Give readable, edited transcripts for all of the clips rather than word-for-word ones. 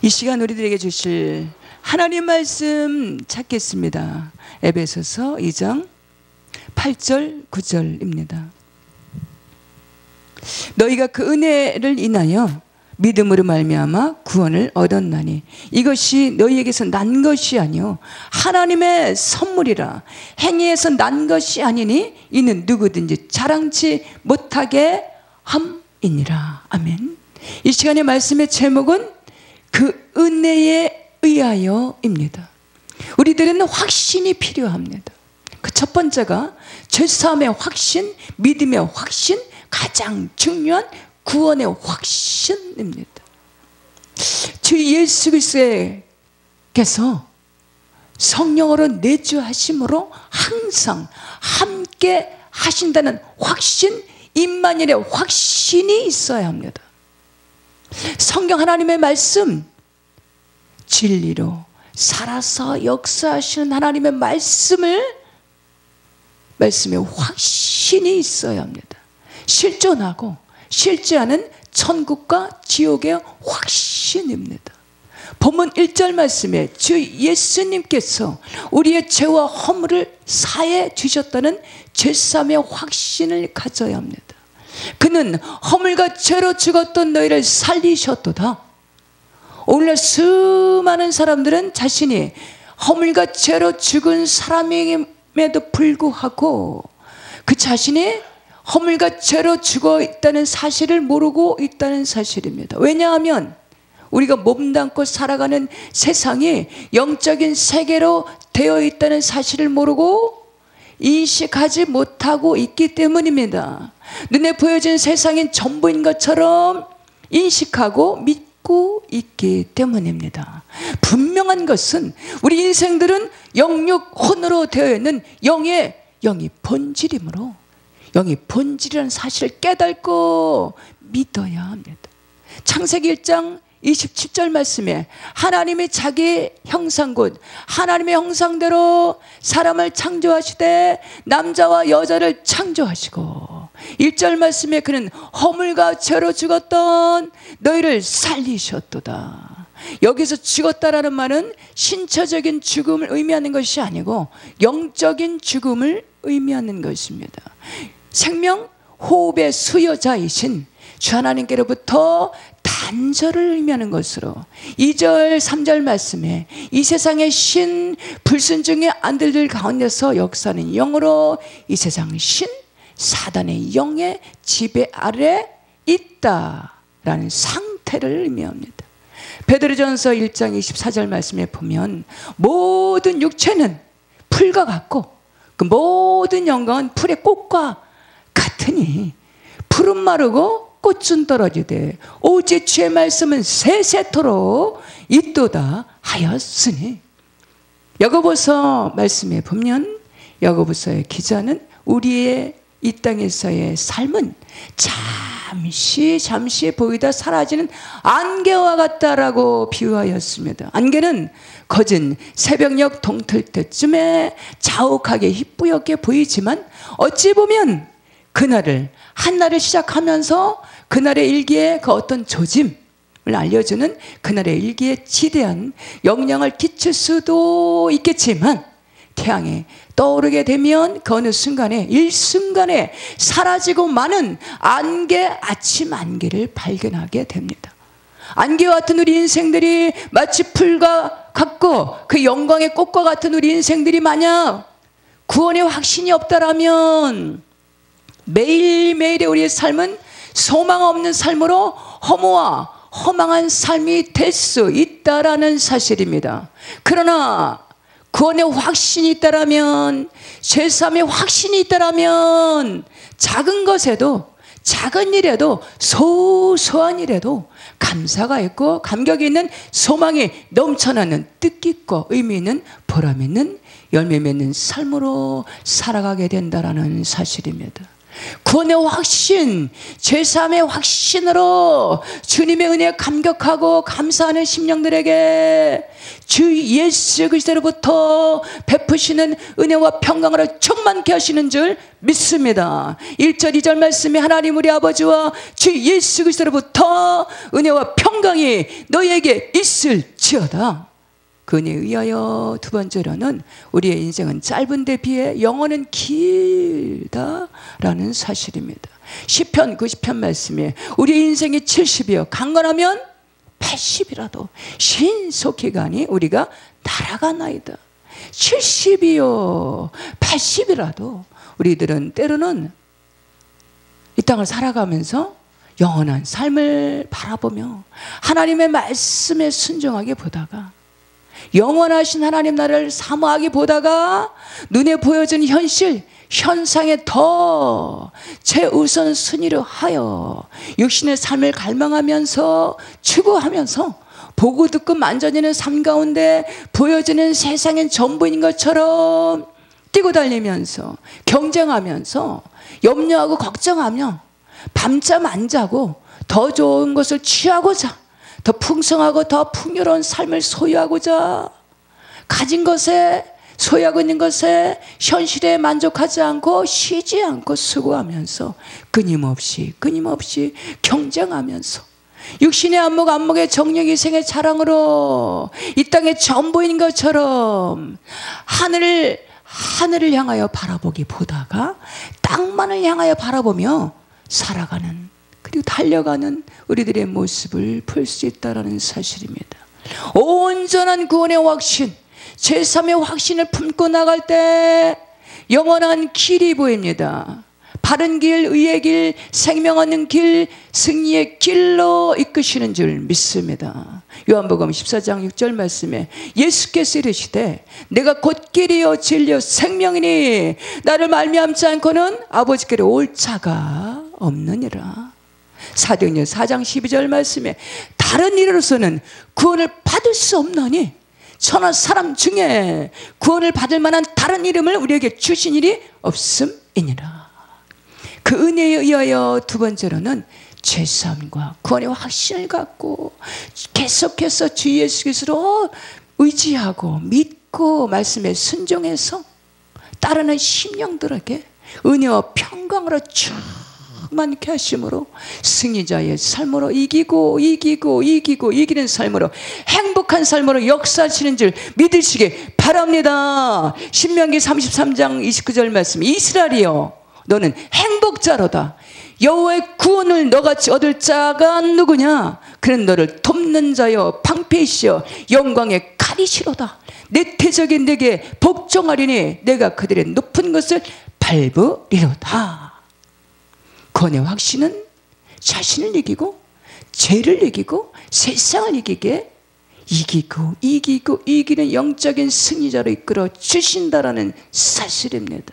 이 시간 우리들에게 주실 하나님 말씀 찾겠습니다. 에베소서 2장 8절 9절입니다. 너희가 그 은혜를 인하여 믿음으로 말미암아 구원을 얻었나니 이것이 너희에게서 난 것이 아니요 하나님의 선물이라. 행위에서 난 것이 아니니 이는 누구든지 자랑치 못하게 함이니라. 아멘. 이 시간의 말씀의 제목은 그 은혜에 의하여입니다. 우리들은 확신이 필요합니다. 그 첫 번째가 죄사함의 확신, 믿음의 확신, 가장 중요한 구원의 확신입니다. 주 예수 그리스도께서 성령으로 내주하심으로 항상 함께 하신다는 확신, 임마누엘의 확신이 있어야 합니다. 성경 하나님의 말씀, 진리로 살아서 역사하시는 하나님의 말씀에 확신이 있어야 합니다. 실존하고 실제하는 천국과 지옥의 확신입니다. 본문 1절 말씀에 주 예수님께서 우리의 죄와 허물을 사해 주셨다는 죄사함의 확신을 가져야 합니다. 그는 허물과 죄로 죽었던 너희를 살리셨도다. 오늘날 수많은 사람들은 자신이 허물과 죄로 죽은 사람임에도 불구하고 그 자신이 허물과 죄로 죽어 있다는 사실을 모르고 있다는 사실입니다. 왜냐하면 우리가 몸담고 살아가는 세상이 영적인 세계로 되어 있다는 사실을 모르고 인식하지 못하고 있기 때문입니다. 눈에 보여진 세상인 전부인 것처럼 인식하고 믿고 있기 때문입니다. 분명한 것은 우리 인생들은 영육혼으로 되어 있는 영이 본질이므로 영이 본질이라는 사실을 깨닫고 믿어야 합니다. 창세기 1장 27절 말씀에 하나님이 자기 형상 곧 하나님의 형상대로 사람을 창조하시되 남자와 여자를 창조하시고 1절 말씀에 그는 허물과 죄로 죽었던 너희를 살리셨도다. 여기서 죽었다라는 말은 신체적인 죽음을 의미하는 것이 아니고 영적인 죽음을 의미하는 것입니다. 생명 호흡의 수여자이신 주 하나님께로부터 단절을 의미하는 것으로 2절 3절 말씀에 이 세상의 신 불순종의 안들들 가운데서 역사하는 영으로 이 세상 신 사단의 영의 지배 아래 있다라는 상태를 의미합니다. 베드로전서 1장 24절 말씀에 보면 모든 육체는 풀과 같고 그 모든 영광은 풀의 꽃과 같으니 풀은 마르고 꽃은 떨어지되 오직 주의 말씀은 세세토록 있도다 하였으니. 야고보서 말씀에 보면 야고보서의 기자는 우리의 이 땅에서의 삶은 잠시 보이다 사라지는 안개와 같다라고 비유하였습니다. 안개는 거진 새벽녘 동틀 때쯤에 자욱하게 희뿌옇게 보이지만 어찌 보면 그날을 한날을 시작하면서 그날의 일기에 그 어떤 조짐을 알려주는 그날의 일기에 지대한 영향을 끼칠 수도 있겠지만 태양이 떠오르게 되면 그 어느 순간에 일순간에 사라지고 마는 아침 안개를 발견하게 됩니다. 안개와 같은 우리 인생들이 마치 풀과 같고 그 영광의 꽃과 같은 우리 인생들이 만약 구원의 확신이 없다라면 매일매일의 우리의 삶은 소망 없는 삶으로 허무와 허망한 삶이 될 수 있다라는 사실입니다. 그러나 구원의 확신이 있다라면, 죄사함의 확신이 있다라면 작은 것에도, 작은 일에도, 소소한 일에도 감사가 있고 감격이 있는, 소망이 넘쳐나는, 뜻깊고 의미 있는, 보람 있는, 열매 맺는 삶으로 살아가게 된다라는 사실입니다. 구원의 확신, 제3의 확신으로 주님의 은혜에 감격하고 감사하는 심령들에게 주 예수 그리스도로부터 베푸시는 은혜와 평강으로 충만케 하시는 줄 믿습니다. 1절 2절 말씀에 하나님 우리 아버지와 주 예수 그리스도로부터 은혜와 평강이 너희에게 있을지어다. 그 은혜에 의하여 두 번째로는 우리의 인생은 짧은데 비해 영혼은 길다라는 사실입니다. 시편 90편 말씀에 우리의 인생이 70이요 강건하면 80이라도 신속히 가니 우리가 날아가나이다. 70이요 80이라도 우리들은 때로는 이 땅을 살아가면서 영원한 삶을 바라보며 하나님의 말씀에 순종하게 보다가 영원하신 하나님 나라를 사모하게 보다가 눈에 보여진 현실, 현상에 더 최우선 순위로 하여 육신의 삶을 갈망하면서 추구하면서 보고 듣고 만져지는 삶 가운데 보여지는 세상의 전부인 것처럼 뛰고 달리면서 경쟁하면서 염려하고 걱정하며 밤잠 안 자고 더 좋은 것을 취하고자 더 풍성하고 더 풍요로운 삶을 소유하고자 가진 것에 소유하고 있는 것에 현실에 만족하지 않고 쉬지 않고 수고하면서 끊임없이 경쟁하면서 육신의 안목의 정력이 생의 자랑으로 이 땅의 전부인 것처럼 하늘을 향하여 바라보기 보다가 땅만을 향하여 바라보며 살아가는 그리고 달려가는 우리들의 모습을 볼 수 있다는 사실입니다. 온전한 구원의 확신, 제3의 확신을 품고 나갈 때 영원한 길이 보입니다. 바른 길, 의의 길, 생명 얻는 길, 승리의 길로 이끄시는 줄 믿습니다. 요한복음 14장 6절 말씀에 예수께서 이르시되 내가 곧 길이요 진리요 생명이니 나를 말미암지 않고는 아버지께로 올 자가 없느니라. 사도행전 4장 12절 말씀에 다른 일로서는 구원을 받을 수 없나니 천하 사람 중에 구원을 받을 만한 다른 이름을 우리에게 주신 일이 없음이니라. 그 은혜에 의하여 두 번째로는 죄사함과 구원의 확신을 갖고 계속해서 주 예수 그리스도로 의지하고 믿고 말씀에 순종해서 따르는 심령들에게 은혜와 평강으로 충만케 하심으로 승리자의 삶으로 이기는 삶으로 행복한 삶으로 역사하시는 줄 믿으시기 바랍니다. 신명기 33장 29절 말씀 이스라엘이여 너는 행복자로다. 여호와의 구원을 너같이 얻을 자가 누구냐? 그는 너를 돕는 자여 방패이시여 영광의 칼이시로다. 내 태적이 내게 복종하리니 내가 그들의 높은 것을 밟으리로다. 구원의 확신은 자신을 이기고 죄를 이기고 세상을 이기게 이기는 영적인 승리자로 이끌어 주신다라는 사실입니다.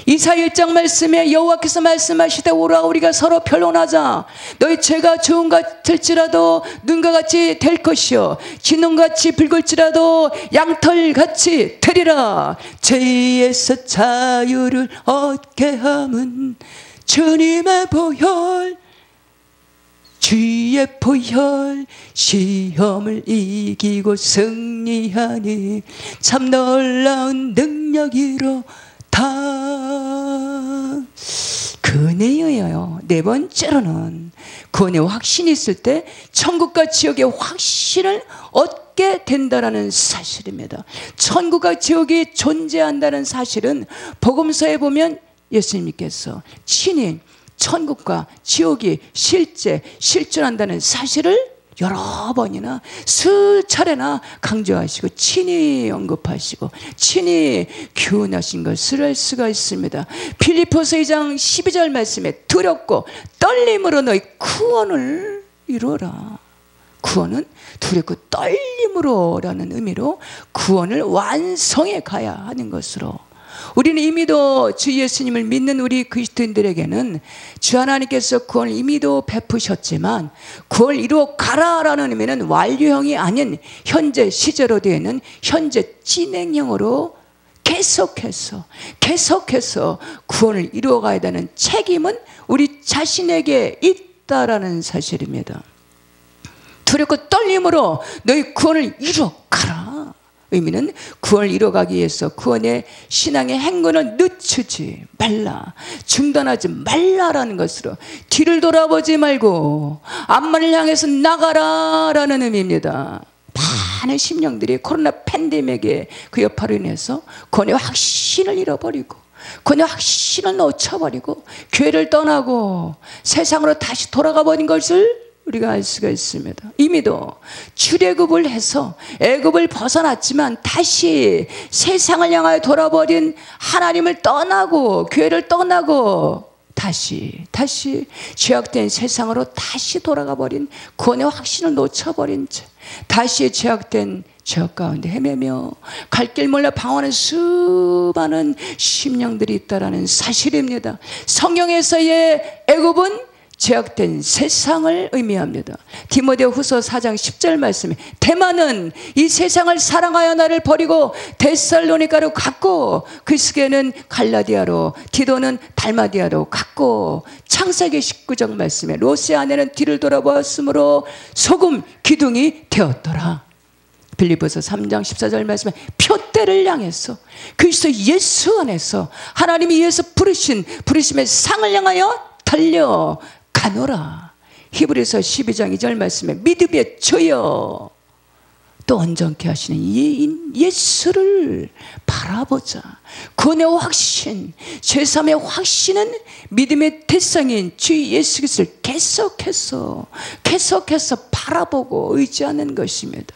이사야 1장 말씀에 여호와께서 말씀하시되 오라 우리가 서로 변론하자. 너희 죄가 좋은 것 같을지라도 눈과 같이 될 것이요 진홍같이 붉을지라도 양털같이 되리라. 죄에서 자유를 얻게 함은 주님의 보혈 주의 보혈 시험을 이기고 승리하니 참 놀라운 능력이로 그 은혜에 의하여 네 번째로는 구원의 확신이 있을 때 천국과 지옥의 확신을 얻게 된다는 사실입니다. 천국과 지옥이 존재한다는 사실은 복음서에 보면 예수님께서 친히 천국과 지옥이 실존한다는 사실을 여러 번이나 수차례나 강조하시고 친히 언급하시고 친히 교훈하신 것을 알 수가 있습니다. 빌립보서 2장 12절 말씀에 두렵고 떨림으로 너희 구원을 이루어라. 구원은 두렵고 떨림으로라는 의미로 구원을 완성해 가야 하는 것으로 우리는 이미도 주 예수님을 믿는 우리 그리스도인들에게는 주 하나님께서 구원을 이미도 베푸셨지만 구원을 이루어 가라라는 의미는 완료형이 아닌 현재 시제로 되어 있는 현재 진행형으로 계속해서 구원을 이루어가야 되는 책임은 우리 자신에게 있다라는 사실입니다. 두렵고 떨림으로 너희 구원을 이루어가라. 의미는 구원을 이루어가기 위해서 구원의 신앙의 행군을 늦추지 말라, 중단하지 말라라는 것으로 뒤를 돌아보지 말고 앞만을 향해서 나가라라는 의미입니다. 많은 심령들이 코로나 팬데믹의 그 여파로 인해서 구원의 확신을 잃어버리고 구원의 확신을 놓쳐버리고 교회를 떠나고 세상으로 다시 돌아가 버린 것을 우리가 알 수가 있습니다. 이미도 출애굽을 해서 애굽을 벗어났지만 다시 세상을 향하여 돌아버린 하나님을 떠나고 교회를 떠나고 다시 죄악된 세상으로 다시 돌아가 버린 구원의 확신을 놓쳐버린 채 다시 죄악된 죄악 가운데 헤매며 갈 길 몰라 방황하는 수많은 심령들이 있다라는 사실입니다. 성경에서의 애굽은 죄악된 세상을 의미합니다. 디모데후서 4장 10절 말씀에 대만은 이 세상을 사랑하여 나를 버리고 데살로니가로 갔고 그리스게는 갈라디아로 디도는 달마디아로 갔고 창세기 19장 말씀에 로세 아내는 뒤를 돌아보았으므로 소금 기둥이 되었더라. 빌립보서 3장 14절 말씀에 표대를 향해서 그리스도 예수 안에서 하나님이 위해서 부르심의 상을 향하여 달려가노라. 히브리서 12장 2절 말씀에 믿음의 조여 또 온전케 하시는 예수를 바라보자. 구원의 확신, 죄사함의 확신은 믿음의 대상인 주 예수 그리스도를 계속해서 바라보고 의지하는 것입니다.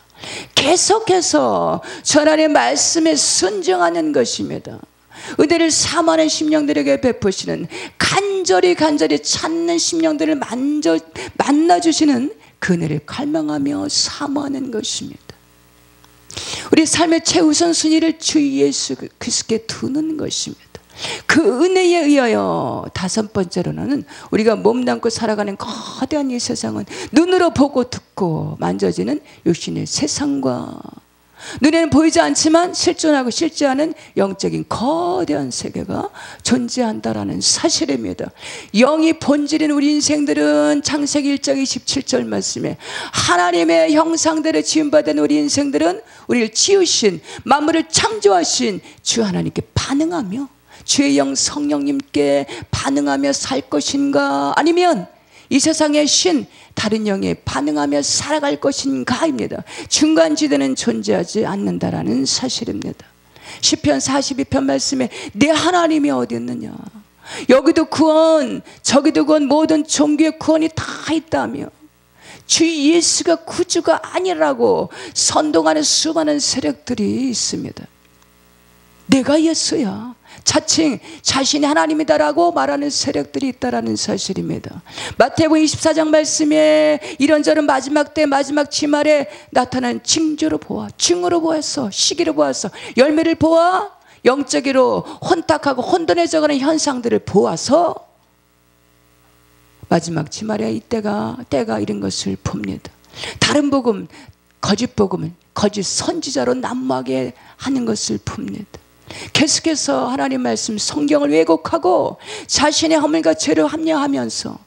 계속해서 하나님의 말씀에 순종하는 것입니다. 은혜를 사모하는 심령들에게 베푸시는 간절히 찾는 심령들을 만나주시는 그 은혜를 갈망하며 사모하는 것입니다. 우리 삶의 최우선 순위를 주 예수 그리스도께 두는 것입니다. 그 은혜에 의하여 다섯 번째로는 우리가 몸담고 살아가는 거대한 이 세상은 눈으로 보고 듣고 만져지는 육신의 세상과 눈에는 보이지 않지만 실존하고 실제하는 영적인 거대한 세계가 존재한다라는 사실입니다. 영이 본질인 우리 인생들은 창세기 1장 27절 말씀에 하나님의 형상대로 지음받은 우리 인생들은 우리를 지으신 만물을 창조하신 주 하나님께 반응하며 주의 영 성령님께 반응하며 살 것인가 아니면 이 세상의 신 다른 영에 반응하며 살아갈 것인가입니다. 중간지대는 존재하지 않는다라는 사실입니다. 시편 42편 말씀에 내 하나님이 어디 있느냐, 여기도 구원 저기도 구원 모든 종교의 구원이 다 있다며 주 예수가 구주가 아니라고 선동하는 수많은 세력들이 있습니다. 내가 예수야, 자칭 자신이 하나님이다라고 말하는 세력들이 있다라는 사실입니다. 마태복음 24장 말씀에 이런저런 마지막 때 마지막 지말에 나타난 징조로 증으로 보았어, 시기로 보았어, 열매를 보아 영적으로 혼탁하고 혼돈해져가는 현상들을 보아서 마지막 지말에 때가 이른 것을 봅니다. 다른 복음, 거짓 복음은 거짓 선지자로 난무하게 하는 것을 봅니다. 계속해서 하나님 말씀 성경을 왜곡하고 자신의 허물과 죄를 합리화하면서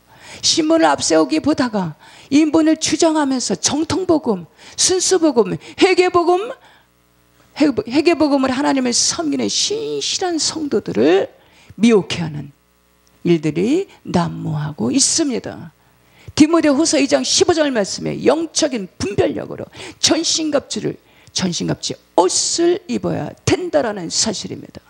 신분을 앞세우기 보다가 인본을 주장하면서 정통복음, 순수복음, 회개복음을 하나님을 섬기는 신실한 성도들을 미혹해하는 일들이 난무하고 있습니다. 디모데후서 2장 15절 말씀에 영적인 분별력으로 전신갑주의 옷을 입어야 된다라는 사실입니다.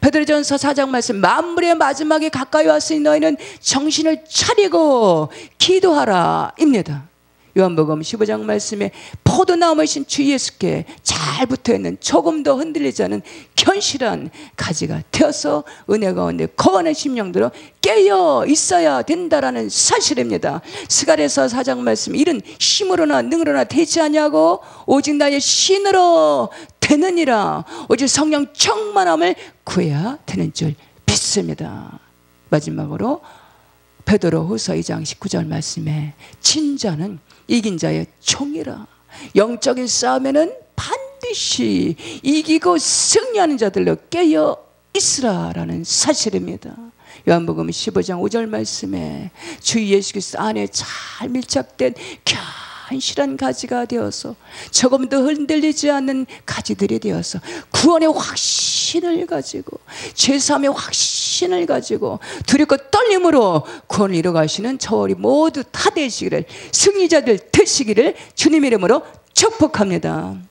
베드로전서 4장 말씀 만물의 마지막에 가까이 왔으니 너희는 정신을 차리고 기도하라 입니다. 요한복음 15장 말씀에 포도나무이신 주 예수께 잘 붙어있는 조금도 흔들리지 않은 견실한 가지가 되어서 은혜 가운데 거하는 심령들로 깨어 있어야 된다라는 사실입니다. 스가랴서 4장 말씀 이른 힘으로나 능으로나 되지 아니하고 오직 나의 신으로 되느니라. 오직 성령 충만함을 구해야 되는 줄 믿습니다. 마지막으로 베드로후서 2장 19절 말씀에 진자는 이긴 자의 총이라. 영적인 싸움에는 반드시 반드시 이기고 승리하는 자들로 깨어 있으라라는 사실입니다. 요한복음 15장 5절 말씀에 주 예수 그리스도 안에 잘 밀착된 견실한 가지가 되어서 조금도 흔들리지 않는 가지들이 되어서 구원의 확신을 가지고 죄사함의 확신을 가지고 두렵고 떨림으로 구원을 이뤄가시는 저월이 모두 다 되시기를, 승리자들 되시기를 주님 이름으로 축복합니다.